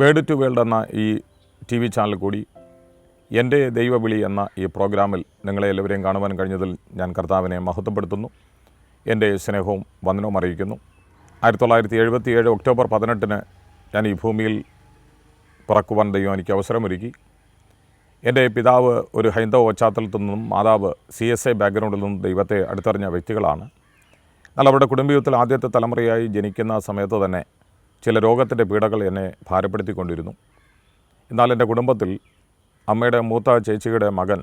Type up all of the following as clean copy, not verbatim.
Word to world എന്ന ഈ TV channel കൂടി എൻ്റെ ദൈവവിളി എന്ന ഈ പ്രോഗ്രാമിൽ നിങ്ങളെ എല്ലാവരെയും കാണുവാൻ കഴിഞ്ഞതിൽ ഞാൻ കർത്താവിനെ മഹത്വപ്പെടുത്തുന്നു. എൻ്റെ സ്നേഹവും വന്ദനവും അറിയിക്കുന്നു. 1977 ഒക്ടോബർ 18 ഞാൻ ഈ ഭൂമിയിൽ പിറക്കുവാൻ ദൈവം എനിക്ക് അവസരമൊരുക്കി. എൻ്റെ പിതാവ് ഒരു ഹൈന്ദവ പശ്ചാത്തലത്തിൽ നിന്നും മാതാവ് CSI ബാക്ക്ഗ്രൗണ്ടിൽ നിന്നും ദൈവത്തെ അടുത്തറിഞ്ഞ വ്യക്തികളാണ്. എന്നാൽ അവരുടെ കുടുംബീയത്തിൽ ആദ്യത്തെ തലമുറയായി ജനിക്കുന്ന സമയത്ത് തന്നെ ചില രോഗത്തിൻ്റെ പീഡകൾ എന്നെ ഭാരപ്പെടുത്തിക്കൊണ്ടിരുന്നു. എന്നാൽ എൻ്റെ കുടുംബത്തിൽ അമ്മയുടെ മൂത്ത ചേച്ചിയുടെ മകൻ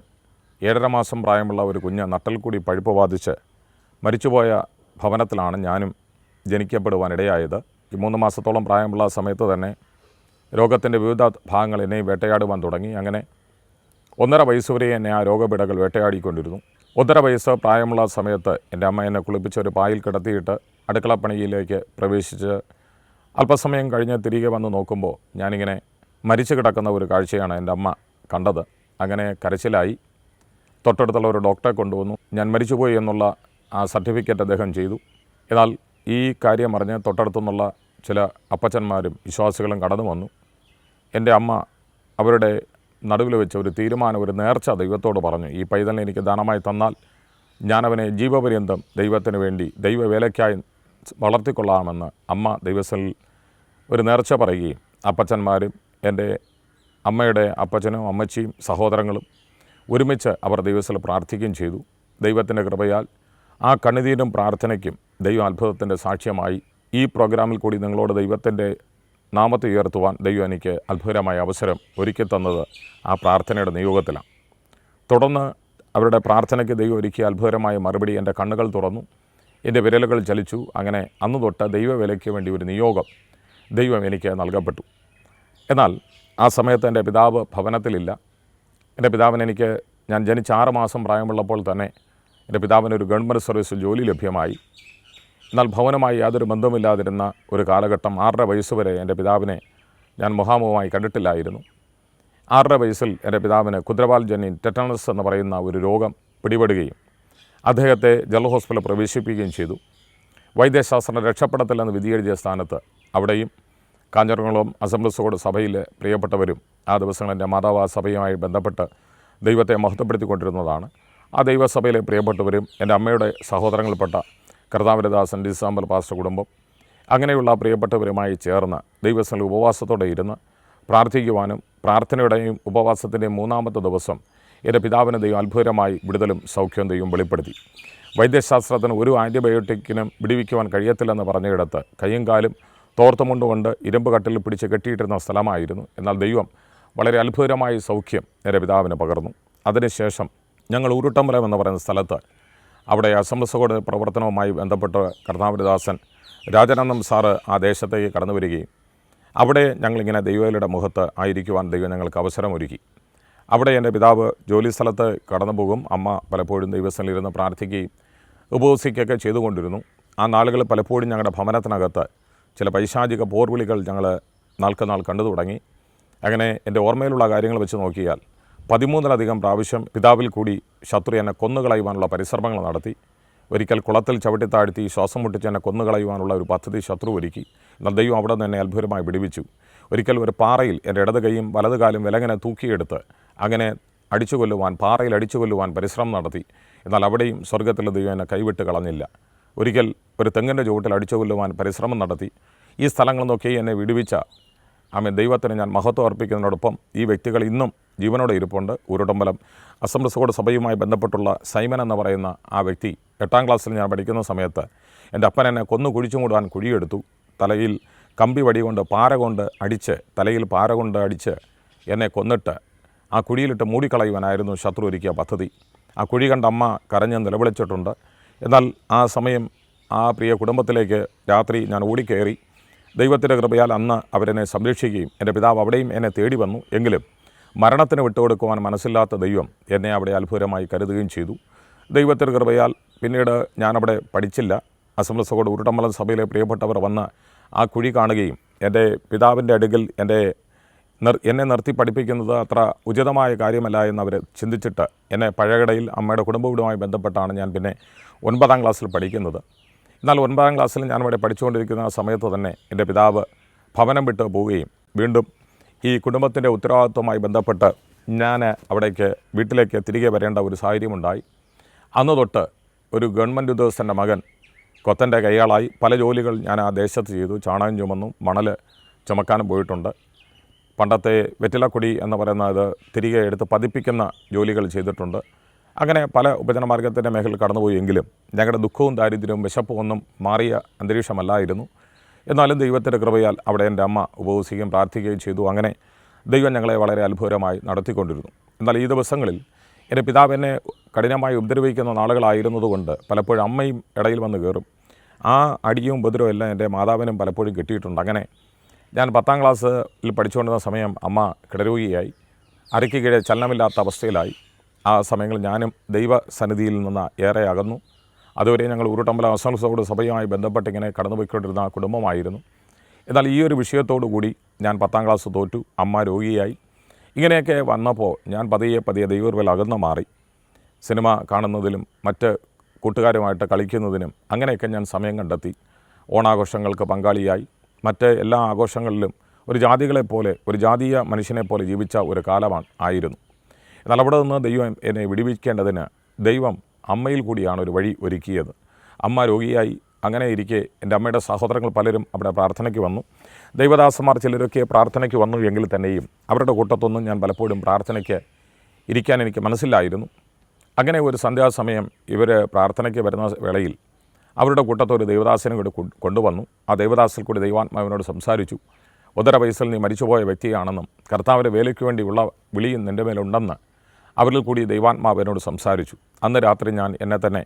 7.5 മാസം പ്രായമുള്ള ഒരു കുഞ്ഞ് നട്ടൽ കൂടി പഴുപ്പ് ബാധിച്ച് മരിച്ചുപോയ ഭവനത്തിലാണ് ഞാനും ജനിക്കപ്പെടുവാനിടയായത്. ഈ 3 മാസത്തോളം പ്രായമുള്ള സമയത്ത് തന്നെ രോഗത്തിൻ്റെ വിവിധ ഭാഗങ്ങൾ എന്നെ വേട്ടയാടുവാൻ തുടങ്ങി. അങ്ങനെ 1.5 വയസ്സ് വരെ എന്നെ ആ രോഗപീഡകൾ വേട്ടയാടിക്കൊണ്ടിരുന്നു. 1.5 വയസ്സ് പ്രായമുള്ള സമയത്ത് എൻ്റെ അമ്മ എന്നെ കുളിപ്പിച്ച് ഒരു പായിൽ കിടത്തിയിട്ട് അടുക്കളപ്പണിയിലേക്ക് പ്രവേശിച്ച് അല്പസമയം കഴിഞ്ഞ് തിരികെ വന്ന് നോക്കുമ്പോൾ ഞാനിങ്ങനെ മരിച്ചു കിടക്കുന്ന ഒരു കാഴ്ചയാണ് എൻ്റെ അമ്മ കണ്ടത്. അങ്ങനെ കരച്ചിലായി. തൊട്ടടുത്തുള്ള ഒരു ഡോക്ടറെ കൊണ്ടുവന്നു. ഞാൻ മരിച്ചുപോയി എന്നുള്ള ആ സർട്ടിഫിക്കറ്റ് അദ്ദേഹം ചെയ്തു. എന്നാൽ ഈ കാര്യം അറിഞ്ഞ് തൊട്ടടുത്തുനിന്നുള്ള ചില അപ്പച്ചന്മാരും വിശ്വാസികളും കടന്നു വന്നു. എൻ്റെ അമ്മ അവരുടെ നടുവിൽ വെച്ച് ഒരു തീരുമാനം, ഒരു നേർച്ച ദൈവത്തോട് പറഞ്ഞു. ഈ പൈതലിനെ എനിക്ക് ദാനമായി തന്നാൽ ഞാനവനെ ജീവപര്യന്തം ദൈവത്തിന് വേണ്ടി ദൈവവേലയ്ക്കായി വളർത്തിക്കൊള്ളാമെന്ന് അമ്മ ദൈവത്തിൽ ഒരു നേർച്ച പറയുകയും അപ്പച്ചന്മാരും എൻ്റെ അമ്മയുടെ അപ്പച്ചനും അമ്മച്ചിയും സഹോദരങ്ങളും ഒരുമിച്ച് അവർ ദൈവത്തിൽ പ്രാർത്ഥിക്കുകയും ചെയ്തു. ദൈവത്തിൻ്റെ കൃപയാൽ ആ കണ്ണുനീരും പ്രാർത്ഥനയ്ക്കും ദൈവം അത്ഭുതത്തിൻ്റെ സാക്ഷ്യമായി ഈ പ്രോഗ്രാമിൽ കൂടി നിങ്ങളോട് ദൈവത്തിൻ്റെ നാമത്തെ ഉയർത്തുവാൻ ദൈവം എനിക്ക് അത്ഭുതമായ അവസരം ഒരുക്കി തന്നത് ആ പ്രാർത്ഥനയുടെ നിയോഗത്തിലാണ്. തുടർന്ന് അവരുടെ പ്രാർത്ഥനയ്ക്ക് ദൈവം ഒരുക്കിയ അത്ഭുതമായ മറുപടി എൻ്റെ കണ്ണുകൾ തുറന്നു, എൻ്റെ വിരലുകൾ ചലിച്ചു. അങ്ങനെ അന്ന് തൊട്ട് ദൈവവേലയ്ക്ക് വേണ്ടി ഒരു നിയോഗം ദൈവം എനിക്ക് നൽകപ്പെട്ടു. എന്നാൽ ആ സമയത്ത് എൻ്റെ പിതാവ് ഭവനത്തിലില്ല. എൻ്റെ പിതാവിന് ഞാൻ ജനിച്ച് 6 മാസം പ്രായമുള്ളപ്പോൾ തന്നെ എൻ്റെ പിതാവിന് ഒരു ഗവൺമെൻറ് സർവീസിൽ ജോലി ലഭ്യമായി. എന്നാൽ ഭവനമായി യാതൊരു ബന്ധമില്ലാതിരുന്ന ഒരു കാലഘട്ടം 6.5 വയസ്സ് വരെ എൻ്റെ പിതാവിനെ ഞാൻ മുഖാമുഖമായി കണ്ടിട്ടില്ലായിരുന്നു. 6.5 വയസ്സിൽ എൻ്റെ പിതാവിന് കുതിരവാൽ ജനിൻ ടെറ്റനസ് എന്ന് പറയുന്ന ഒരു രോഗം പിടിപെടുകയും അദ്ദേഹത്തെ ജനറൽ ഹോസ്പിറ്റലിൽ പ്രവേശിപ്പിക്കുകയും ചെയ്തു. വൈദ്യശാസ്ത്രം രക്ഷപ്പെടത്തില്ലെന്ന് വിധിയെഴുതിയ സ്ഥാനത്ത് അവിടെയും കാഞ്ഞിരംകുളം അസംബ്ലീസ് ഓഫ് ഗോഡ് സഭയിലെ പ്രിയപ്പെട്ടവരും ആ ദിവസങ്ങൾ എൻ്റെ മാതാവ് ആ സഭയുമായി ബന്ധപ്പെട്ട് ദൈവത്തെ മഹത്വപ്പെടുത്തിക്കൊണ്ടിരുന്നതാണ്. ആ ദൈവസഭയിലെ പ്രിയപ്പെട്ടവരും എൻ്റെ അമ്മയുടെ സഹോദരങ്ങളിൽപ്പെട്ട കർത്താവിൻ്റെ ദാസൻ ഡിസാമ്പൽ പാസ്റ്റർ കുടുംബം അങ്ങനെയുള്ള പ്രിയപ്പെട്ടവരുമായി ചേർന്ന് ദൈവസ്ഥലിൽ ഉപവാസത്തോടെ ഇരുന്ന് പ്രാർത്ഥിക്കുവാനും പ്രാർത്ഥനയുടെയും ഉപവാസത്തിൻ്റെയും 3-ാമത്തെ ദിവസം എൻ്റെ പിതാവിന് ദൈവം അത്ഭുതമായി വിടുതലും സൗഖ്യവും ദൈവം വെളിപ്പെടുത്തി. വൈദ്യശാസ്ത്രത്തിന് ഒരു ആൻറ്റിബയോട്ടിക്കിനും വിടുവിക്കുവാൻ കഴിയത്തില്ലെന്ന് പറഞ്ഞിടത്ത് കയ്യും കാലും തോർത്തുമുണ്ടുകൊണ്ട് ഇരുമ്പ് കട്ടിൽ പിടിച്ച് കെട്ടിയിട്ടിരുന്ന സ്ഥലമായിരുന്നു. എന്നാൽ ദൈവം വളരെ അത്ഭുതമായി സൗഖ്യം എൻ്റെ പിതാവിന് പകർന്നു. അതിനുശേഷം ഞങ്ങൾ ഉരുട്ടമ്പലം എന്ന് പറയുന്ന സ്ഥലത്ത് അവിടെ അസംബ്ലീസ് ഓഫ് ഗോഡ് പ്രവർത്തനവുമായി ബന്ധപ്പെട്ട് കർത്താവിൻ്റെ ദാസൻ രാജാനന്ദം സാറ് ആ ദേശത്തേക്ക് കടന്നു വരികയും അവിടെ ഞങ്ങളിങ്ങനെ ദൈവയുടെ മുഖത്ത് ആയിരിക്കുവാൻ ദൈവം ഞങ്ങൾക്ക് അവസരമൊരുക്കി. അവിടെ എൻ്റെ പിതാവ് ജോലി സ്ഥലത്ത് കടന്നു പോകും. അമ്മ പലപ്പോഴും ദൈവസ്ഥലിരുന്ന് പ്രാർത്ഥിക്കുകയും ഉപവസിക്കുകയൊക്കെ ചെയ്തുകൊണ്ടിരുന്നു. ആ നാളുകൾ പലപ്പോഴും ഞങ്ങളുടെ ഭവനത്തിനകത്ത് ചില പൈശാചിക പോർവിളികൾ ഞങ്ങൾ നാൾക്കുനാൾ കണ്ടു തുടങ്ങി. അങ്ങനെ എൻ്റെ ഓർമ്മയിലുള്ള കാര്യങ്ങൾ വെച്ച് നോക്കിയാൽ 13-ലധികം പ്രാവശ്യം പിതാവിൽ കൂടി ശത്രു എന്നെ കൊന്നുകളയുവാനുള്ള പരിശ്രമങ്ങൾ നടത്തി. ഒരിക്കൽ കുളത്തിൽ ചവിട്ടിത്താഴ്ത്തി ശ്വാസം മുട്ടിച്ച് എന്നെ കൊന്നുകളയുവാനുള്ള ഒരു പദ്ധതി ശത്രു ഒരുക്കി. എന്നാൽ ദൈവം അവിടെ നിന്ന് എന്നെ അത്ഭുതമായി വിടുവിച്ചു. ഒരിക്കൽ ഒരു പാറയിൽ എൻ്റെ ഇടത് കൈയും വലത് കാലും വിലങ്ങനെ തൂക്കിയെടുത്ത് അങ്ങനെ അടിച്ചു കൊല്ലുവാൻ, പാറയിൽ അടിച്ചു കൊല്ലുവാൻ പരിശ്രമം നടത്തി. എന്നാൽ അവിടെയും സ്വർഗ്ഗത്തിലെ ദൈവം എന്നെ കൈവിട്ട് കളഞ്ഞില്ല. ഒരിക്കൽ ഒരു തെങ്ങിൻ്റെ ചുവട്ടിൽ അടിച്ചു കൊല്ലുവാൻ പരിശ്രമം നടത്തി. ഈ സ്ഥലങ്ങളിൽ നിന്നൊക്കെ എന്നെ വിടുവിച്ച ദൈവത്തിന് ഞാൻ മഹത്വം അർപ്പിക്കുന്നതിനോടൊപ്പം ഈ വ്യക്തികൾ ഇന്നും ജീവനോടെ ഇരിപ്പുണ്ട്. ഉരുട്ടമ്പലം അസംബ്ലീസ് ഓഫ് ഗോഡ് സഭയുമായി ബന്ധപ്പെട്ടുള്ള സൈമൻ എന്ന് പറയുന്ന ആ വ്യക്തി 8-ാം ക്ലാസ്സിൽ ഞാൻ പഠിക്കുന്ന സമയത്ത് എൻ്റെ അപ്പൻ എന്നെ കൊന്നു കുഴിച്ചു മൂടാൻ കുഴിയെടുത്തു. തലയിൽ കമ്പി വടി കൊണ്ട് പാര കൊണ്ട് അടിച്ച്, തലയിൽ പാര കൊണ്ട് അടിച്ച് എന്നെ കൊന്നിട്ട് ആ കുഴിയിലിട്ട് മൂടിക്കളയുവാനായിരുന്നു ശത്രു ഒരുക്കിയ പദ്ധതി. ആ കുഴി കണ്ട അമ്മ കരഞ്ഞ് നിലവിളിച്ചിട്ടുണ്ട്. എന്നാൽ ആ സമയം ആ പ്രിയ കുടുംബത്തിലേക്ക് രാത്രി ഞാൻ ഓടിക്കയറി. ദൈവത്തിൻ്റെ കൃപയാൽ അന്ന് അവരെന്നെ സംരക്ഷിക്കുകയും എൻ്റെ പിതാവ് അവിടെയും എന്നെ തേടി വന്നു. എങ്കിലും മരണത്തിന് വിട്ടുകൊടുക്കുവാൻ മനസ്സില്ലാത്ത ദൈവം എന്നെ അവിടെ അത്ഭുതമായി കരുതുകയും ചെയ്തു. ദൈവത്തിൻ്റെ കൃപയാൽ പിന്നീട് ഞാനവിടെ പഠിച്ചില്ല. അസംബ്ലീസ് ഓഫ് ഗോഡ് ഉരുട്ടമ്പലം സഭയിലെ പ്രിയപ്പെട്ടവർ വന്ന് ആ കുഴി കാണുകയും എൻ്റെ പിതാവിൻ്റെ അടുക്കൽ എന്നെ നിർത്തി പഠിപ്പിക്കുന്നത് അത്ര ഉചിതമായ കാര്യമല്ല എന്നവർ ചിന്തിച്ചിട്ട് എന്നെ പഴയകടയിൽ അമ്മയുടെ കുടുംബവുമായി ബന്ധപ്പെട്ടാണ് ഞാൻ പിന്നെ 9ാം ക്ലാസ്സിൽ പഠിക്കുന്നത്. എന്നാൽ 9ാം ക്ലാസ്സിൽ ഞാനിവിടെ പഠിച്ചുകൊണ്ടിരിക്കുന്ന ആ സമയത്ത് തന്നെ എൻ്റെ പിതാവ് ഭവനം വിട്ട് പോവുകയും വീണ്ടും ഈ കുടുംബത്തിൻ്റെ ഉത്തരവാദിത്വവുമായി ബന്ധപ്പെട്ട് ഞാൻ വീട്ടിലേക്ക് തിരികെ വരേണ്ട ഒരു സാഹചര്യമുണ്ടായി. അന്ന് തൊട്ട് ഒരു ഗവൺമെൻറ് ഉദ്യോഗസ്ഥൻ്റെ മകൻ കൊത്തൻ്റെ കൈയാളായി പല ജോലികൾ ഞാൻ ആ ദേശത്ത് ചെയ്തു. ചാണകം ചുമന്നും മണൽ ചുമക്കാനും പോയിട്ടുണ്ട്. പണ്ടത്തെ വെറ്റിലക്കൊടി എന്ന് പറയുന്നത് തിരികെ എടുത്ത് പതിപ്പിക്കുന്ന ജോലികൾ ചെയ്തിട്ടുണ്ട്. അങ്ങനെ പല ഉപജനമാർഗത്തിൻ്റെ മേഖലയിൽ കടന്നുപോയെങ്കിലും ഞങ്ങളുടെ ദുഃഖവും ദാരിദ്ര്യവും വിശപ്പും ഒന്നും മാറിയ അന്തരീക്ഷമല്ലായിരുന്നു. എന്നാലും ദൈവത്തിൻ്റെ കൃപയാൽ അവിടെ എൻ്റെ അമ്മ ഉപവസിക്കുകയും പ്രാർത്ഥിക്കുകയും ചെയ്തു. അങ്ങനെ ദൈവം ഞങ്ങളെ വളരെ അത്ഭുതകരമായി നടത്തിക്കൊണ്ടിരുന്നു. എന്നാൽ ഈ ദിവസങ്ങളിൽ എൻ്റെ പിതാവ് എന്നെ കഠിനമായി ഉപദ്രവിക്കുന്ന നാളുകളായിരുന്നതുകൊണ്ട് പലപ്പോഴും അമ്മയും ഇടയിൽ വന്ന് കയറും. ആ അടിയും ഉപദ്രവവും എല്ലാം എൻ്റെ മാതാവിനും പലപ്പോഴും കിട്ടിയിട്ടുണ്ട്. അങ്ങനെ ഞാൻ 10ാം ക്ലാസ്സിൽ പഠിച്ചുകൊണ്ടിരുന്ന സമയം അമ്മ കിടരോഗിയായി, അരയ്ക്ക് കീഴെ ചലനമില്ലാത്ത അവസ്ഥയിലായി. ആ സമയങ്ങളിൽ ഞാനും ദൈവസന്നിധിയിൽ നിന്ന് ഏറെ അകന്നു. അതുവരെ ഞങ്ങൾ ഉരുട്ടമ്പലം അസംബ്ലീസ് ഓഫ് ഗോഡ് സഭയുമായി ബന്ധപ്പെട്ട് ഇങ്ങനെ കടന്നുപോയിക്കൊണ്ടിരുന്ന ആ കുടുംബമായിരുന്നു. എന്നാൽ ഈ ഒരു വിഷയത്തോടു കൂടി ഞാൻ 10ാം ക്ലാസ് തോറ്റു, അമ്മ രോഗിയായി. ഇങ്ങനെയൊക്കെ വന്നപ്പോൾ ഞാൻ പതിയെ ദൈവത്തിൽ അകന്നു മാറി. സിനിമ കാണുന്നതിലും മറ്റ് കൂട്ടുകാരുമായിട്ട് കളിക്കുന്നതിനും അങ്ങനെയൊക്കെ ഞാൻ സമയം കണ്ടെത്തി. ഓണാഘോഷങ്ങൾക്ക് പങ്കാളിയായി. മറ്റ് എല്ലാ ആഘോഷങ്ങളിലും ഒരു ജാതികളെപ്പോലെ, ഒരു ജാതീയ മനുഷ്യനെപ്പോലെ ജീവിച്ച ഒരു ആയിരുന്നു. എന്നാൽ അവിടെ നിന്ന് ദൈവം എന്നെ വിടുവിക്കേണ്ടതിന് ദൈവം അമ്മയിൽ കൂടിയാണ് ഒരു വഴി ഒരുക്കിയത്. അമ്മ രോഗിയായി. അങ്ങനെ ഇരിക്കെ എൻ്റെ അമ്മയുടെ സഹോദരങ്ങൾ പലരും അവിടെ പ്രാർത്ഥനയ്ക്ക് വന്നു. ദൈവദാസന്മാർ ചിലരൊക്കെ പ്രാർത്ഥനയ്ക്ക് വന്നു എങ്കിൽ തന്നെയും അവരുടെ കൂട്ടത്തൊന്നും ഞാൻ പലപ്പോഴും പ്രാർത്ഥനയ്ക്ക് ഇരിക്കാൻ എനിക്ക് മനസ്സിലായിരുന്നു. അങ്ങനെ ഒരു സന്ധ്യാസമയം ഇവർ പ്രാർത്ഥനയ്ക്ക് വരുന്ന വേളയിൽ അവരുടെ കൂട്ടത്ത് ഒരു ദൈവദാസനെ കൂടി കൊണ്ടുവന്നു. ആ ദൈവദാസിൽ കൂടി ദൈവാത്മാവിനോട് സംസാരിച്ചു. 1.5 വയസ്സിൽ നീ മരിച്ചുപോയ വ്യക്തിയാണെന്നും കർത്താവിൻ്റെ വേലയ്ക്ക് വേണ്ടിയുള്ള വിളിയും നിൻ്റെ മേലുണ്ടെന്ന് അവരിൽ കൂടി ദൈവാത്മാവിനോട് സംസാരിച്ചു. അന്ന് രാത്രി ഞാൻ എന്നെ തന്നെ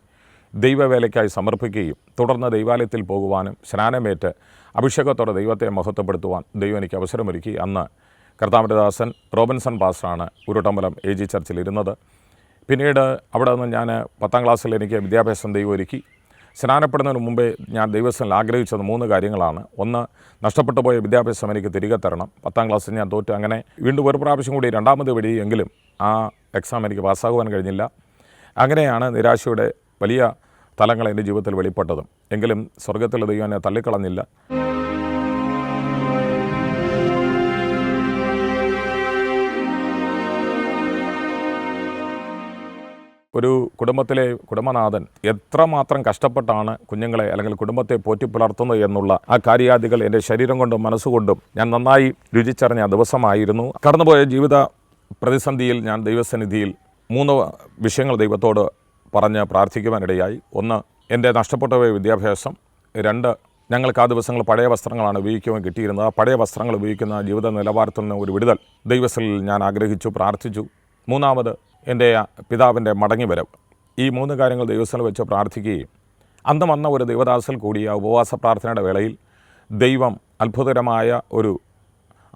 ദൈവവേലയ്ക്കായി സമർപ്പിക്കുകയും തുടർന്ന് ദൈവാലയത്തിൽ പോകുവാനും സ്നാനമേറ്റ് അഭിഷേകത്തോടെ ദൈവത്തെ മഹത്വപ്പെടുത്തുവാൻ ദൈവം എനിക്ക് അവസരമൊരുക്കി. അന്ന് കർത്താവിൻ്റെ ദാസൻ റോബിൻസൺ പാസ്റ്ററാണ് ഉരുട്ടമ്പലം AG ചർച്ചിൽ ഇരുന്നത്. പിന്നീട് അവിടെ നിന്ന് ഞാൻ 10ാം ക്ലാസ്സിൽ എനിക്ക് വിദ്യാഭ്യാസം ദൈവം ഒരുക്കി. സ്നാനപ്പെടുന്നതിന് മുമ്പേ ഞാൻ ദൈവത്തിൽ ആഗ്രഹിച്ചത് 3 കാര്യങ്ങളാണ്. ഒന്ന്, നഷ്ടപ്പെട്ടു പോയ വിദ്യാഭ്യാസം എനിക്ക് തിരികെ തരണം. 10ാം ക്ലാസ്സിൽ ഞാൻ തോറ്റു. അങ്ങനെ വീണ്ടും ഒരു പ്രാവശ്യം കൂടി 2ാമത് എങ്കിലും ആ എക്സാം എനിക്ക് പാസ്സാകുവാൻ കഴിഞ്ഞില്ല. അങ്ങനെയാണ് നിരാശയുടെ വലിയ തലങ്ങൾ എൻ്റെ ജീവിതത്തിൽ വെളിപ്പെട്ടതും. എങ്കിലും സ്വർഗത്തിലെ ദൈവം എന്നെ തള്ളിക്കളഞ്ഞില്ല. ഒരു കുടുംബത്തിലെ കുടുംബനാഥൻ എത്രമാത്രം കഷ്ടപ്പെട്ടാണ് കുഞ്ഞുങ്ങളെ അല്ലെങ്കിൽ കുടുംബത്തെ പോറ്റി പുലർത്തുന്നത് എന്നുള്ള ആ കാര്യാദികൾ എൻ്റെ ശരീരം കൊണ്ടും മനസ്സുകൊണ്ടും ഞാൻ നന്നായി രുചിച്ചറിഞ്ഞ ദിവസമായിരുന്നു. കടന്നുപോയ ജീവിത പ്രതിസന്ധിയിൽ ഞാൻ ദൈവസന്നിധിയിൽ 3 വിഷയങ്ങൾ ദൈവത്തോട് പറഞ്ഞ് പ്രാർത്ഥിക്കുവാനിടയായി. 1, എൻ്റെ നഷ്ടപ്പെട്ടുപോയ വിദ്യാഭ്യാസം. 2, ഞങ്ങൾക്ക് ആ ദിവസങ്ങൾ പഴയ വസ്ത്രങ്ങളാണ് ഉപയോഗിക്കുവാൻ കിട്ടിയിരുന്നത്. ആ പഴയ വസ്ത്രങ്ങൾ ഉപയോഗിക്കുന്ന ജീവിത നിലവാരത്തിൽ നിന്ന് ഒരു വിടുതൽ ദൈവത്തിൽ ഞാൻ ആഗ്രഹിച്ചു, പ്രാർത്ഥിച്ചു. 3ാമത് എൻ്റെ പിതാവിൻ്റെ മടങ്ങിവരവ്. ഈ 3 കാര്യങ്ങൾ ദൈവസ്ഥലം വെച്ച് പ്രാർത്ഥിക്കുകയും അന്ന് വന്ന ഒരു ദൈവദാസിൽ കൂടി ആ ഉപവാസ പ്രാർത്ഥനയുടെ വേളയിൽ ദൈവം അത്ഭുതകരമായ ഒരു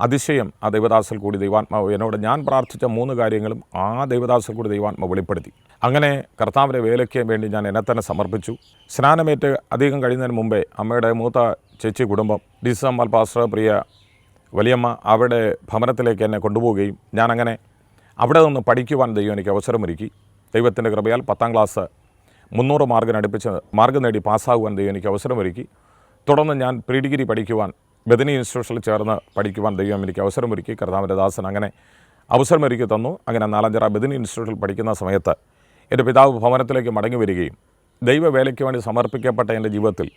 അതിശയം ആ ദൈവദാസിൽ കൂടി ദൈവാത്മാവ് എന്നോട് ഞാൻ പ്രാർത്ഥിച്ച 3 കാര്യങ്ങളും ആ ദൈവദാസിൽ കൂടി ദൈവാത്മാവ് വെളിപ്പെടുത്തി. അങ്ങനെ കർത്താവിൻ്റെ വേലയ്ക്ക് വേണ്ടി ഞാൻ എന്നെ തന്നെ സമർപ്പിച്ചു. സ്നാനമേറ്റ് അധികം കഴിയുന്നതിന് മുമ്പേ അമ്മയുടെ മൂത്ത ചേച്ചി കുടുംബം ഡിസംബർ പാസ്റ്റർ പ്രിയ വലിയമ്മ അവരുടെ ഭവനത്തിലേക്ക് എന്നെ കൊണ്ടുപോവുകയും ഞാനങ്ങനെ അവിടെ നിന്ന് പഠിക്കുവാൻ ദൈവം എനിക്ക് അവസരമൊരുക്കി. ദൈവത്തിൻ്റെ കൃപയാൽ 10ാം ക്ലാസ് 300 മാർക്കിനടുപ്പിച്ച് മാർക്ക് നേടി പാസ്സാകുവാൻ ദൈവം എനിക്ക് അവസരമൊരുക്കി. തുടർന്ന് ഞാൻ പ്രീ ഡിഗ്രി പഠിക്കുവാൻ ബദനി ഇൻസ്റ്റിറ്റ്യൂഷനിൽ ചേർന്ന് പഠിക്കുവാൻ ദൈവം എനിക്ക് അവസരമൊരുക്കി. കർത്താവിൻ്റെ ദാസൻ അങ്ങനെ അവസരമൊരുക്കി തന്നു. അങ്ങനെ 4 ബദനി ഇൻസ്റ്റിറ്റ്യൂട്ടിൽ പഠിക്കുന്ന സമയത്ത് എൻ്റെ പിതാവ് ഭവനത്തിലേക്ക് മടങ്ങി വരികയും ദൈവവേലയ്ക്ക് വേണ്ടി സമർപ്പിക്കപ്പെട്ട എൻ്റെ ജീവിതത്തിൽ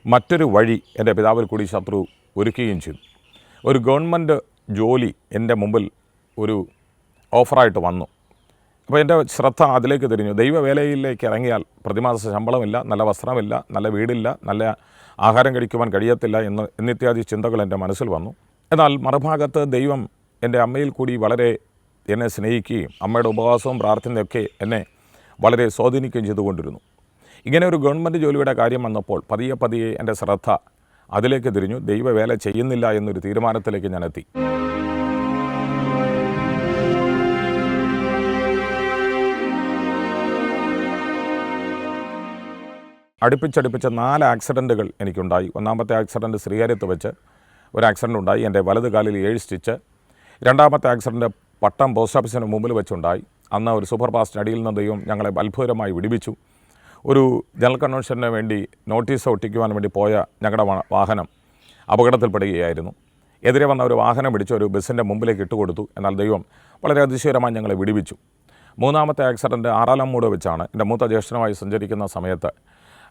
മറ്റൊരു വഴി എൻ്റെ പിതാവിൽ കൂടി ശത്രു ഒരുക്കുകയും ചെയ്തു. ഒരു ഗവൺമെൻറ് ജോലി എൻ്റെ മുമ്പിൽ ഒരു ഓഫറായിട്ട് വന്നു. അപ്പോൾ എൻ്റെ ശ്രദ്ധ അതിലേക്ക് തിരിഞ്ഞു. ദൈവവേലയിലേക്ക് ഇറങ്ങിയാൽ പ്രതിമാസ ശമ്പളമില്ല, നല്ല വസ്ത്രമില്ല, നല്ല വീടില്ല, നല്ല ആഹാരം കഴിക്കുവാൻ കഴിയത്തില്ല എന്നിത്യാദി ചിന്തകൾ എൻ്റെ മനസ്സിൽ വന്നു. എന്നാൽ മറുഭാഗത്ത് ദൈവം എൻ്റെ അമ്മയിൽ കൂടി വളരെ എന്നെ സ്നേഹിക്കുകയും അമ്മയുടെ ഉപവാസവും പ്രാർത്ഥനയൊക്കെ എന്നെ വളരെ സ്വാധീനിക്കുകയും ചെയ്തുകൊണ്ടിരുന്നു. ഇങ്ങനെ ഒരു ഗവൺമെൻറ് ജോലിയുടെ കാര്യം വന്നപ്പോൾ പതിയെ എൻ്റെ ശ്രദ്ധ അതിലേക്ക് തിരിഞ്ഞു. ദൈവവേല ചെയ്യുന്നില്ല എന്നൊരു തീരുമാനത്തിലേക്ക് ഞാൻ എത്തി. അടുപ്പിച്ചടുപ്പിച്ച് 4 ആക്സിഡൻറ്റുകൾ എനിക്കുണ്ടായി. ഒന്നാമത്തെ ആക്സിഡൻറ്റ് ശ്രീകാര്യത്ത് വെച്ച് ഒരു ആക്സിഡൻ്റ് ഉണ്ടായി. എൻ്റെ വലത് കാലിൽ 7 സ്റ്റിച്ച്. രണ്ടാമത്തെ ആക്സിഡൻറ്റ് പട്ടം പോസ്റ്റ് ഓഫീസിന് മുമ്പിൽ വെച്ചുണ്ടായി. അന്ന് ഒരു സൂപ്പർ ഫാസ്റ്റിന് അടിയിൽ നിന്ന് ദൈവം ഞങ്ങളെ അത്ഭുതകരമായി വിടുവിച്ചു. ഒരു ജനറൽ കൺവെൻഷന് വേണ്ടി നോട്ടീസ് ഒട്ടിക്കുവാൻ വേണ്ടി പോയ ഞങ്ങളുടെ വാഹനം അപകടത്തിൽപ്പെടുകയായിരുന്നു. എതിരെ വന്ന ഒരു വാഹനം പിടിച്ച് ഒരു ബസ്സിൻ്റെ മുമ്പിലേക്ക് ഇട്ടുകൊടുത്തു. എന്നാൽ ദൈവം വളരെ അതിശയകരമായി ഞങ്ങളെ വിടുവിച്ചു. മൂന്നാമത്തെ ആക്സിഡൻറ്റ് ആറാലമ്മൂട് വെച്ചാണ്. എൻ്റെ മൂത്ത ജ്യേഷ്ഠനുമായി സഞ്ചരിക്കുന്ന സമയത്ത്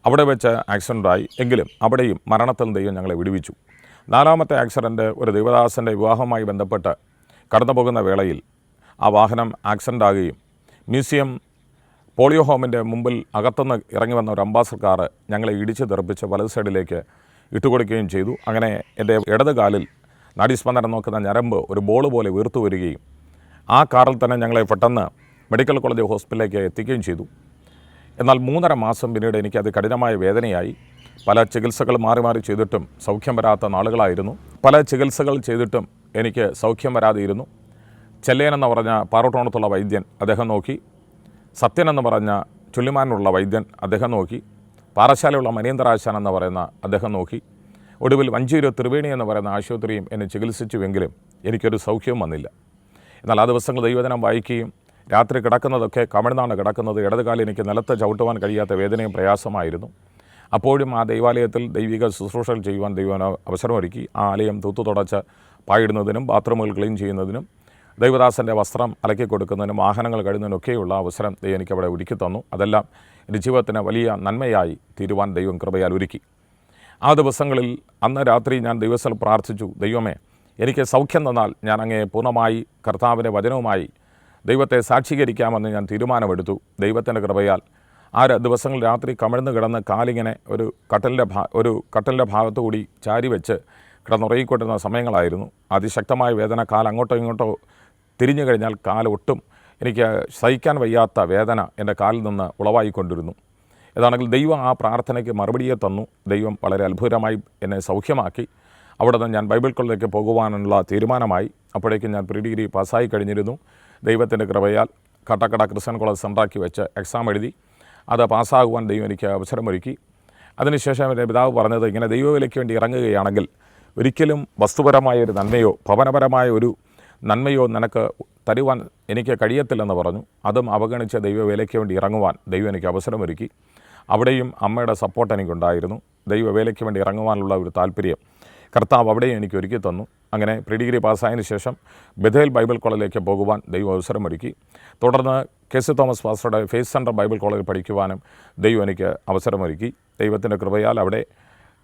അവിടെ വെച്ച് ആക്സിഡൻ്റായി. എങ്കിലും അവിടെയും മരണത്തിൽ ദൈവം ഞങ്ങളെ വിടുവിച്ചു. നാലാമത്തെ ആക്സിഡൻറ്റ് ഒരു ദൈവദാസൻ്റെ വിവാഹവുമായി ബന്ധപ്പെട്ട് കടന്നു പോകുന്ന വേളയിൽ ആ വാഹനം ആക്സിഡൻ്റ് ആകുകയും മ്യൂസിയം പോളിയോ ഹോമിൻ്റെ മുമ്പിൽ അകത്തുനിന്ന് ഇറങ്ങി വന്ന ഒരു അംബാസഡർ കാറ് ഞങ്ങളെ ഇടിച്ച് തെറിപ്പിച്ച് വലത് സൈഡിലേക്ക് ഇട്ടുകൊടുക്കുകയും ചെയ്തു. അങ്ങനെ എൻ്റെ ഇടത് കാലിൽ നാഡീസ്പന്ദനം നോക്കുന്ന ഞരമ്പ് ഒരു ബോൾ പോലെ വീർത്തു വരികയും ആ കാറിൽ തന്നെ ഞങ്ങളെ പെട്ടെന്ന് മെഡിക്കൽ കോളേജ് ഹോസ്പിറ്റലിലേക്ക് എത്തിക്കുകയും ചെയ്തു. എന്നാൽ 3.5 മാസം പിന്നീട് എനിക്കത് കഠിനമായ വേദനയായി. പല ചികിത്സകൾ മാറി മാറി ചെയ്തിട്ടും സൗഖ്യം വരാത്ത നാളുകളായിരുന്നു. പല ചികിത്സകൾ ചെയ്തിട്ടും എനിക്ക് സൗഖ്യം വരാതെയിരുന്നു. ചെല്ലയൻ എന്ന് പറഞ്ഞ പാറോട്ടോണത്തുള്ള വൈദ്യൻ, അദ്ദേഹം നോക്കി. സത്യൻ എന്ന് പറഞ്ഞ ചുള്ളിമാനുള്ള വൈദ്യൻ, അദ്ദേഹം നോക്കി. പാറശാലയുള്ള മനീന്ദ്രാശാൻ എന്ന് പറയുന്ന അദ്ദേഹം നോക്കി. ഒടുവിൽ വഞ്ചിയൂർ ത്രിവേണി എന്ന് പറയുന്ന ആശുപത്രിയും എന്നെ ചികിത്സിച്ചുവെങ്കിലും എനിക്കൊരു സൗഖ്യവും വന്നില്ല. എന്നാൽ ആ ദിവസങ്ങൾ ദൈവവചനം വായിക്കുകയും രാത്രി കിടക്കുന്നതൊക്കെ കമിഴ്ന്നാണ് കിടക്കുന്നത്. ഇടതുകാലം എനിക്ക് നിലത്ത് ചവിട്ടുവാൻ കഴിയാത്ത വേദനയും പ്രയാസമായിരുന്നു. അപ്പോഴും ആ ദൈവാലയത്തിൽ ദൈവിക ശുശ്രൂഷകൾ ചെയ്യുവാൻ ദൈവം അവസരമൊരുക്കി. ആ ആലയം തൂത്തു തുടച്ച് പായിടുന്നതിനും ബാത്റൂമുകൾ ക്ലീൻ ചെയ്യുന്നതിനും ദൈവദാസൻ്റെ വസ്ത്രം അലക്കി കൊടുക്കുന്നതിനും വാഹനങ്ങൾ കഴുകുന്നതിനൊക്കെയുള്ള അവസരം ദൈവം എനിക്കവിടെ ഒരുക്കി തന്നു. അതെല്ലാം എൻ്റെ ജീവിതത്തിന് വലിയ നന്മയായി തീരുവാൻ ദൈവം കൃപയാൽ ഒരുക്കി. ആ ദിവസങ്ങളിൽ അന്ന് രാത്രി ഞാൻ ദൈവത്തിൽ പ്രാർത്ഥിച്ചു, ദൈവമേ, എനിക്ക് സൗഖ്യം തന്നാൽ ഞാൻ അങ്ങയെ പൂർണ്ണമായി കർത്താവിൻ്റെ വചനവുമായി ദൈവത്തെ സാക്ഷീകരിക്കാമെന്ന് ഞാൻ തീരുമാനമെടുത്തു. ദൈവത്തിൻ്റെ കൃപയാൽ ആ ദിവസങ്ങളിൽ രാത്രി കമിഴ്ന്ന് കിടന്ന് കാലിങ്ങനെ ഒരു കട്ടലിൻ്റെ ഭാഗത്തുകൂടി ചാരി വെച്ച് കിടന്നുറങ്ങിക്കൊണ്ടിരുന്ന സമയങ്ങളായിരുന്നു. അതിശക്തമായ വേദന. കാൽ അങ്ങോട്ടോ ഇങ്ങോട്ടോ തിരിഞ്ഞു കഴിഞ്ഞാൽ കാലൊട്ടും എനിക്ക് സഹിക്കാൻ വയ്യാത്ത വേദന എൻ്റെ കാലിൽ നിന്ന് ഉളവായിക്കൊണ്ടിരുന്നു. ഏതാണെങ്കിൽ ദൈവം ആ പ്രാർത്ഥനയ്ക്ക് മറുപടിയെ തന്നു. ദൈവം വളരെ അത്ഭുതമായി എന്നെ സൗഖ്യമാക്കി. അവിടെ നിന്ന് ഞാൻ ബൈബിൾ കോളേജിലേക്ക് പോകുവാനുള്ള തീരുമാനമായി. അപ്പോഴേക്കും ഞാൻ പ്രീ ഡിഗ്രി പാസ്സായി കഴിഞ്ഞിരുന്നു. ദൈവത്തിൻ്റെ കൃപയാൽ കട്ടക്കട ക്രിസ്ത്യൻ കോളേജ് സെൻട്രാക്കി വെച്ച് എക്സാം എഴുതി. അത് പാസ്സാകുവാൻ ദൈവം എനിക്ക് അവസരമൊരുക്കി. അതിനുശേഷം എൻ്റെ പിതാവ് പറഞ്ഞത്, ഇങ്ങനെ ദൈവവിലയ്ക്ക് വേണ്ടി ഇറങ്ങുകയാണെങ്കിൽ ഒരിക്കലും വസ്തുപരമായ ഒരു നന്മയോ ഭവനപരമായ ഒരു നന്മയോ നിനക്ക് തരുവാൻ എനിക്ക് കഴിയത്തില്ലെന്ന് പറഞ്ഞു. അതും അവഗണിച്ച് ദൈവവേലയ്ക്ക് വേണ്ടി ഇറങ്ങുവാൻ ദൈവം എനിക്ക് അവസരമൊരുക്കി. അവിടെയും അമ്മയുടെ സപ്പോർട്ട് എനിക്കുണ്ടായിരുന്നു. ദൈവവേലയ്ക്ക് വേണ്ടി ഇറങ്ങുവാനുള്ള ഒരു താല്പര്യം കർത്താവ് അവിടെയും എനിക്ക് ഒരുക്കി തന്നു. അങ്ങനെ പ്രീ ഡിഗ്രി പാസ്സായതിനു ശേഷം ബഥേൽ ബൈബിൾ കോളേജിലേക്ക് പോകുവാൻ ദൈവം അവസരമൊരുക്കി. തുടർന്ന് കെ.സി. തോമസ് പാസ്റ്ററുടെ ഫേസ് സെൻ്റർ ബൈബിൾ കോളേജിൽ പഠിക്കുവാനും ദൈവം എനിക്ക് അവസരമൊരുക്കി. ദൈവത്തിൻ്റെ കൃപയാൽ അവിടെ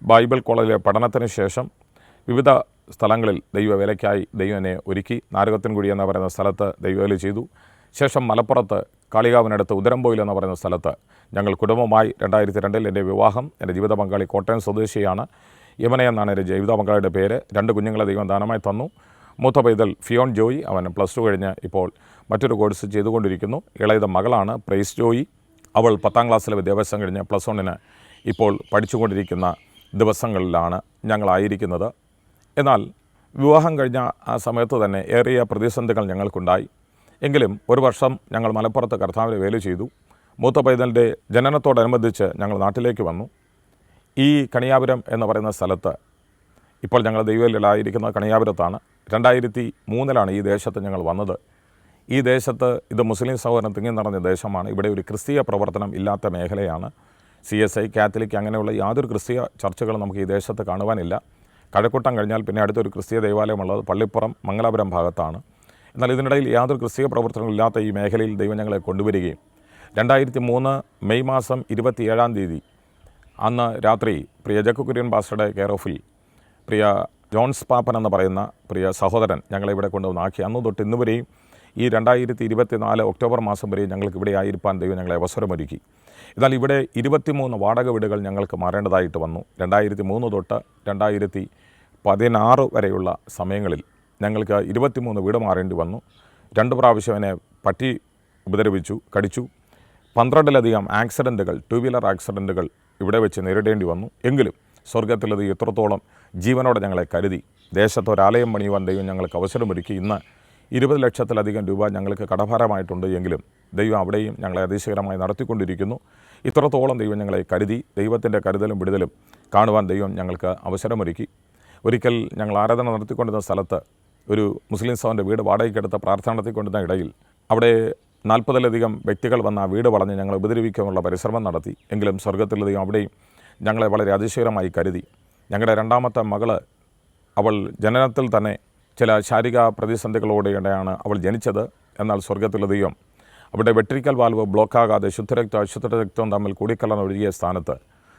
ബൈബിൾ കോളേജിലെ പഠനത്തിന് ശേഷം വിവിധ സ്ഥലങ്ങളിൽ ദൈവവേലയ്ക്കായി ദൈവം എന്നെ ഒരുക്കി. നാരകത്തിൻകുടി എന്ന് പറയുന്ന സ്ഥലത്ത് ദൈവവേല ചെയ്തു. ശേഷം മലപ്പുറത്ത് കാളികാവിനടുത്ത് ഉദരംപോയിൽ എന്ന് പറയുന്ന സ്ഥലത്ത് ഞങ്ങൾ കുടുംബമായി 2002 എൻ്റെ വിവാഹം. എൻ്റെ ജീവിത പങ്കാളി കോട്ടയം സ്വദേശിയാണ്. യമന എന്നാണ് എൻ്റെ ജീവിത പങ്കാളിയുടെ പേര്. 2 കുഞ്ഞുങ്ങളെ ദൈവം ദാനമായി തന്നു. മൂത്ത പൈതൽ ഫിയോൺ ജോയി, അവൻ +2 കഴിഞ്ഞ് ഇപ്പോൾ മറ്റൊരു കോഴ്സ് ചെയ്തുകൊണ്ടിരിക്കുന്നു. ഇളയത് മകളാണ് പ്രൈസ് ജോയി. അവൾ 10ാം ക്ലാസ്സിലെ വിദ്യാഭ്യാസം കഴിഞ്ഞ് +1 ഇപ്പോൾ പഠിച്ചുകൊണ്ടിരിക്കുന്ന ദിവസങ്ങളിലാണ് ഞങ്ങളായിരിക്കുന്നത്. എന്നാൽ വിവാഹം കഴിഞ്ഞ ആ സമയത്ത് തന്നെ ഏറിയ പ്രതിസന്ധികൾ ഞങ്ങൾക്കുണ്ടായി. എങ്കിലും ഒരു വർഷം ഞങ്ങൾ മലപ്പുറത്ത് കർത്താവിനെ വേല ചെയ്തു. മൂത്ത പൈതലിൻ്റെ ജനനത്തോടനുബന്ധിച്ച് ഞങ്ങൾ നാട്ടിലേക്ക് വന്നു. ഈ കണിയാപുരം എന്ന് പറയുന്ന സ്ഥലത്ത് ഇപ്പോൾ ഞങ്ങൾ ദൈവത്തിലായിരിക്കുന്ന കണിയാപുരത്താണ്. 2003 ഈ ദേശത്ത് ഞങ്ങൾ വന്നത്. ഈ ദേശത്ത് ഇത് മുസ്ലിം സഹോദരൻ തിങ്ങി നിറഞ്ഞ ദേശമാണ്. ഇവിടെ ഒരു ക്രിസ്തീയ പ്രവർത്തനം ഇല്ലാത്ത മേഖലയാണ്. CSI, കാത്തലിക് അങ്ങനെയുള്ള യാതൊരു ക്രിസ്തീയ ചർച്ചകളും നമുക്ക് ഈ ദേശത്ത് കാണുവാനില്ല. കഴക്കൂട്ടം കഴിഞ്ഞാൽ പിന്നെ അടുത്തൊരു ക്രിസ്തീയ ദേവാലയമുള്ളത് പള്ളിപ്പുറം മംഗലാപുരം ഭാഗത്താണ്. എന്നാൽ ഇതിനിടയിൽ യാതൊരു ക്രിസ്തീയ പ്രവർത്തനങ്ങളില്ലാത്ത ഈ മേഖലയിൽ ദൈവം ഞങ്ങളെ കൊണ്ടുവരികയും 2003 മെയ് മാസം 27-ാം തീയതി അന്ന് രാത്രി പ്രിയ ജക്കു കുര്യൻ പാസ്റ്ററുടെ കെയർ ഓഫിൽ പ്രിയ ജോൺസ് പാപ്പൻ എന്ന് പറയുന്ന പ്രിയ സഹോദരൻ ഞങ്ങളെ ഇവിടെ കൊണ്ടുവന്നാക്കി. അന്ന് തൊട്ട് ഇന്ന് വരെയും ഈ 2024 ഒക്ടോബർ മാസം വരെയും ഞങ്ങൾക്ക് ഇവിടെ ആയിരിക്കാൻ ദൈവം ഞങ്ങളെ അവസരമൊരുക്കി. എന്നാൽ ഇവിടെ 23 വാടക വീടുകൾ ഞങ്ങൾക്ക് മാറേണ്ടതായിട്ട് വന്നു. 2003 തൊട്ട് 2016 വരെയുള്ള സമയങ്ങളിൽ ഞങ്ങൾക്ക് 23 വീട് മാറേണ്ടി വന്നു. 2 പ്രാവശ്യം എന്നെ പട്ടി ഉപദ്രവിച്ചു, കടിച്ചു. 12ലധികം ആക്സിഡൻറ്റുകൾ, 2 വീലർ ആക്സിഡൻറ്റുകൾ ഇവിടെ വെച്ച് നേരിടേണ്ടി വന്നു. എങ്കിലും സ്വർഗത്തിലത് എത്രത്തോളം ജീവനോടെ ഞങ്ങളെ കരുതി. ദേശത്ത് ഒരാലയം പണിയുവാൻ ദൈവം ഞങ്ങൾക്ക് അവസരമൊരുക്കി. ഇന്ന് 20 ലക്ഷത്തിലധികം രൂപ ഞങ്ങൾക്ക് കടഭാരമായിട്ടുണ്ട് എങ്കിലും ദൈവം അവിടെയും ഞങ്ങളെ അതിശയകരമായി നടത്തിക്കൊണ്ടിരിക്കുന്നു. ഇത്രത്തോളം ദൈവം ഞങ്ങളെ കരുതി. ദൈവത്തിൻ്റെ കരുതലും വിടുതലും കാണുവാൻ ദൈവം ഞങ്ങൾക്ക് അവസരമൊരുക്കി. ഒരിക്കൽ ഞങ്ങൾ ആരാധന നടത്തിക്കൊണ്ടിരുന്ന സ്ഥലത്ത് ഒരു മുസ്ലിം സഹോദരൻ്റെ വീട് വാടകയ്ക്കെടുത്ത് പ്രാർത്ഥന നടത്തിക്കൊണ്ടിരുന്ന ഇടയിൽ അവിടെ 40-ലധികം വ്യക്തികൾ വന്ന് ആ വീട് വളഞ്ഞ് ഞങ്ങളെ ഉപദ്രവിക്കാനുള്ള പരിശ്രമം നടത്തി. എങ്കിലും സ്വർഗ്ഗത്തിലെ ദൈവം അവിടെയും ഞങ്ങളെ വളരെ അതിശയകരമായി കരുതി. ഞങ്ങളുടെ രണ്ടാമത്തെ മകൾ, അവൾ ജനനത്തിൽ തന്നെ ചില ശാരീരിക പ്രതിസന്ധികളോടെയാണ് അവൾ ജനിച്ചത്. എന്നാൽ സ്വർഗ്ഗത്തിലെ ദൈവം അവിടെ വെട്രിക്കൽ വാൽവ് ബ്ലോക്കാകാതെ ശുദ്ധരക്തം അശുദ്ധരക്തവും തമ്മിൽ കൂടിക്കലർന്നൊഴുകിയ സ്ഥാനത്ത്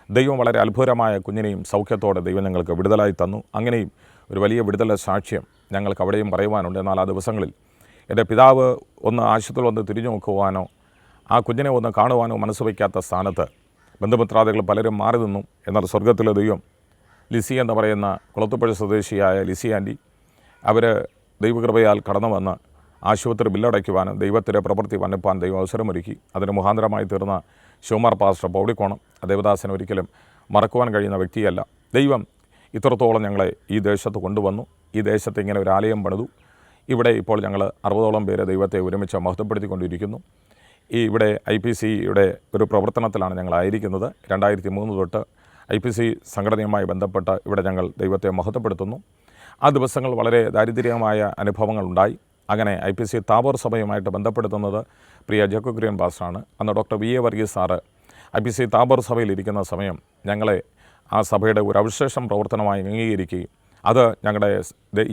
ദൈവം വളരെ അത്ഭുതമായ കുഞ്ഞിനെയും സൗഖ്യത്തോടെ ദൈവം ഞങ്ങൾക്ക് വിടുതലായി തന്നു. അങ്ങനെയും ഒരു വലിയ വിടുതല സാക്ഷ്യം ഞങ്ങൾക്ക് അവിടെയും പറയുവാനുണ്ട്. എന്നാൽ ആ ദിവസങ്ങളിൽ എൻ്റെ പിതാവ് ഒന്ന് ആശുപത്രിയിൽ വന്ന് തിരിഞ്ഞു നോക്കുവാനോ ആ കുഞ്ഞിനെ ഒന്ന് കാണുവാനോ മനസ്സ് വയ്ക്കാത്ത സ്ഥാനത്ത് ബന്ധുമിത്രാദികൾ പലരും മാറി നിന്നു. എന്നാൽ സ്വർഗ്ഗത്തിലെ ദൈവം ലിസി എന്ന് പറയുന്ന കുളത്തുപുഴ സ്വദേശിയായ ലിസി ആൻറ്റി അവർ ദൈവകൃപയാൽ കടന്നു വന്ന് ആശുപത്രി ബില്ലടയ്ക്കുവാനും ദൈവത്തിൻ്റെ പ്രവൃത്തി വന്നപ്പാൻ ദൈവം അവസരമൊരുക്കി. അതിന് മുഖാന്തരമായി തീർന്ന ശിവമാർ പാസ്റ്റർ പൗടിക്കോണം ദേവദാസൻ ഒരിക്കലും മറക്കുവാൻ കഴിയുന്ന വ്യക്തിയല്ല. ദൈവം ഇത്രത്തോളം ഞങ്ങളെ ഈ ദേശത്ത് കൊണ്ടുവന്നു. ഈ ദേശത്ത് ഇങ്ങനെ ഒരു ആലയം പണിതു. ഇവിടെ ഇപ്പോൾ ഞങ്ങൾ 60ഓളം പേര് ദൈവത്തെ ഒരുമിച്ച് മഹത്വപ്പെടുത്തിക്കൊണ്ടിരിക്കുന്നു. ഇവിടെ IPCയുടെ ഒരു പ്രവർത്തനത്തിലാണ് ഞങ്ങളായിരിക്കുന്നത്. 2003 തൊട്ട് IPC സംഘടനയുമായി ബന്ധപ്പെട്ട് ഇവിടെ ഞങ്ങൾ ദൈവത്തെ മഹത്വപ്പെടുത്തുന്നു. ആ ദിവസങ്ങൾ വളരെ ദാരിദ്ര്യമായ അനുഭവങ്ങളുണ്ടായി. അങ്ങനെ IPC താബോർ സഭയുമായിട്ട് ബന്ധപ്പെടുത്തുന്നത് പ്രിയ ജക്കോ കുര്യൻ പാസ്റ്ററാണ്. അന്ന് doctor VA Varghese sir IPC Tabor സഭയിലിരിക്കുന്ന സമയം ഞങ്ങളെ ആ സഭയുടെ ഒരു അവിശേഷം പ്രവർത്തനമായി അംഗീകരിക്കുകയും അത് ഞങ്ങളുടെ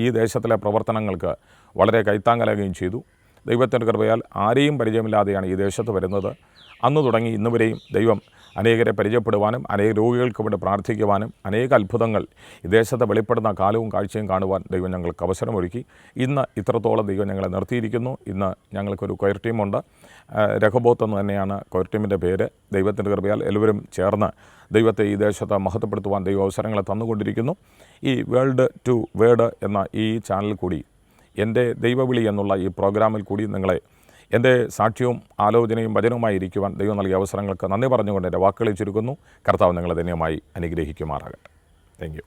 ഈ ദേശത്തിലെ പ്രവർത്തനങ്ങൾക്ക് വളരെ കൈത്താങ്ങലാകുകയും ചെയ്തു. ദൈവത്തിൻ്റെ കൃപയാൽ ആരെയും പരിചയമില്ലാതെയാണ് ഈ ദേശത്ത് വരുന്നത്. അന്ന് തുടങ്ങി ഇന്നുവരെയും ദൈവം അനേകരെ പരിചയപ്പെടുവാനും അനേക രോഗികൾക്ക് വേണ്ടി പ്രാർത്ഥിക്കുവാനും അനേക അത്ഭുതങ്ങൾ ഈ ദേശത്ത് വെളിപ്പെടുന്ന കാലവും കാഴ്ചയും കാണുവാൻ ദൈവം ഞങ്ങൾക്ക് അവസരമൊരുക്കി. ഇന്ന് ഇത്രത്തോളം ദൈവം ഞങ്ങളെ നിർത്തിയിരിക്കുന്നു. ഇന്ന് ഞങ്ങൾക്കൊരു കൊയർ ടീമുണ്ട്. രഹബോത്ത് എന്ന് തന്നെയാണ് കൊയർ ടീമിൻ്റെ പേര്. ദൈവത്തിൻ്റെ കൃപയാൽ എല്ലാവരും ചേർന്ന് ദൈവത്തെ ഈ ദേശത്ത് മഹത്വപ്പെടുത്തുവാൻ ദൈവ അവസരങ്ങളെ തന്നുകൊണ്ടിരിക്കുന്നു. ഈ വേൾഡ് ടു വേർഡ് എന്ന ഈ ചാനൽ കൂടി എൻ്റെ ദൈവവിളി എന്നുള്ള ഈ പ്രോഗ്രാമിൽ കൂടി നിങ്ങളെ എൻ്റെ സാക്ഷ്യവും ആലോചനയും വചനവുമായി ഇരിക്കുവാൻ ദൈവം നൽകിയ അവസരങ്ങൾക്ക് നന്ദി പറഞ്ഞുകൊണ്ട് എൻ്റെ വാക്കുകളെ ചുരുക്കുന്നു. കർത്താവ് നിങ്ങളെ ധന്യമായി അനുഗ്രഹിക്കുമാറാകട്ടെ. Thank you.